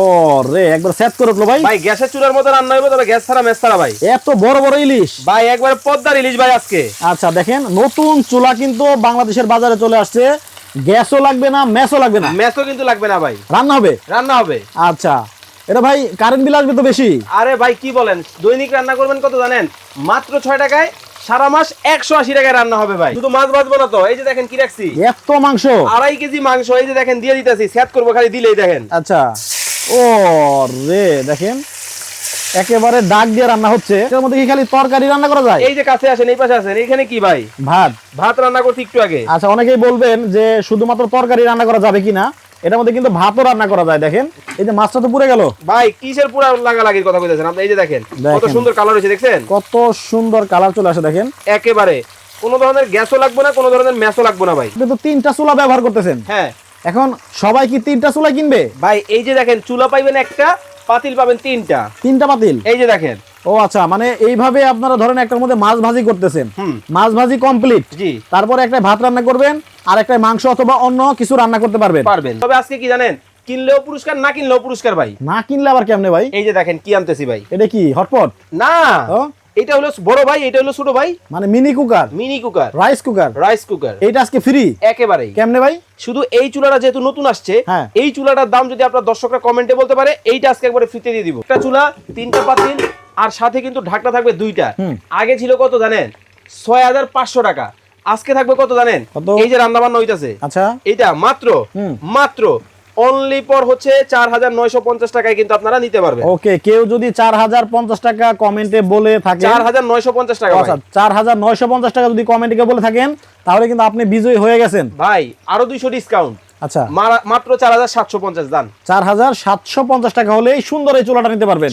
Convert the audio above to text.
ও রে একবার সেট করে উঠলো ভাই। ভাই গ্যাসের চুলার মতো রান্না হবে, তবে গ্যাস ছাড়া মেস ছাড়া ভাই। এত বড় বড় ইলিশ ভাই একবারে পদ্মার ইলিশ ভাই আজকে। আচ্ছা দেখেন, নতুন চুলা কিন্তু বাংলাদেশের বাজারে চলে আসছে। গ্যাসও লাগবে না, মেসও লাগবে না, মেসও কিন্তু লাগবে না ভাই, রান্না হবে। রান্না হবে। আচ্ছা, এটা ভাই কারেন্ট বিল আসবে তো বেশি? আরে ভাই কি বলেন, দৈনিক রান্না করবেন কত জানেন? মাত্র 6 টাকায় সারা মাস 180 টাকায় রান্না হবে ভাই। শুধু মাছ ভাজবো না তো, এই যে দেখেন কি রাখছি, এত মাংস, 2.5 কেজি মাংস, এই যে দেখেন দিয়ে দিতেছি, সেট করবো খালি দিলেই দেখেন। আচ্ছা ও রে দেখেন, একেবারে ডাক দিয়ে রান্না হচ্ছে। এর মধ্যে কি খালি তরকারি রান্না করা যায়? এই যে কাছে আসেন, এই পাশে আসেন, এখানে কি ভাই ভাত, ভাত রান্না করছি একটু আগে। আচ্ছা অনেকেই বলবেন যে শুধুমাত্র তরকারি রান্না করা যাবে কিনা, এটার মধ্যে কিন্তু ভাতও রান্না করা যায়। দেখেন এই যে মাছটা তো পুড়ে গেল ভাই, কিসের পুরা লাগালাগির কথা কইতেছেন আপনি? এই যে দেখেন কত দেখেন। সুন্দর কালার হয়েছে, দেখছেন কত সুন্দর কালার চলে আসে দেখেন। একেবারে কোনো ধরনের গ্যাসও লাগবে না, কোনো ধরনের মেসও লাগবে না ভাই। আপনি তো 3টা চুলা ব্যবহার করতেছেন, হ্যাঁ এখন সবাই কি 3টা চুলা কিনবে? ভাই এই যে দেখেন, চুলা পাইবেন একটা, পাতিল পাবেন 3টা। 3টা পাতিল, এই যে দেখেন। ও আচ্ছা, মানে এইভাবে আপনারা ধরেন একটার মধ্যে মাছ ভাজি করতেছেন, হুম। মাছ ভাজি কমপ্লিট, জি তারপরে একটা ভাত রান্না করবেন আর একটা মাংস অথবা অন্য কিছু রান্না করতে পারবেন। পারবেন। তবে আজকে কি জানেন, কিনলেও পুরস্কার, না কিনলেও পুরস্কার ভাই। না কিনলে আবার কেমনে ভাই? এই যে দেখেন কি আনতেছি ভাই। এটা কি হটপট? না, ও, এটা হলো বড় ভাই, এটা হলো ছোট ভাই, মানে mini cooker, mini cooker, rice cooker. Rice cooker. এইটা আজকে ফ্রি একেবারেই কেমনে ভাই? শুধু এই চুলাটা যেহেতু নতুন আসছে, হ্যাঁ। এই চুলাটার দাম যদি আপনার দর্শকরা কমেন্টে বলতে পারে, এইটা আজকে একবারে ফ্রিতে দিয়ে দিব। একটা চুলা, 3টা পাতিল, আর সাথে কিন্তু ঢাকনা থাকবে 2টা। আগে ছিল কত জানেন? 6500 টাকা। আজকে থাকবে কত জানেন? কত? এই যে রান্না বান্না হইতাছে, আচ্ছা এইটা মাত্র মাত্র অনলি পর হচ্ছে 4950 টাকায় কিন্তু আপনারা নিতে পারবেন। ওকে, কেউ যদি 4050 টাকা কমেন্টে বলে থাকে, 4950 টাকা আচ্ছা ভাই। 4950 টাকা যদি কমেন্টে বলে থাকেন, তাহলে কিন্তু আপনি বিজয়ী হয়ে গেছেন ভাই আরো 200 ডিসকাউন্ট, আচ্ছা মাত্র 4750 দান। 4750 টাকা হলে এই সুন্দর এই চুলাটা নিতে পারবেন।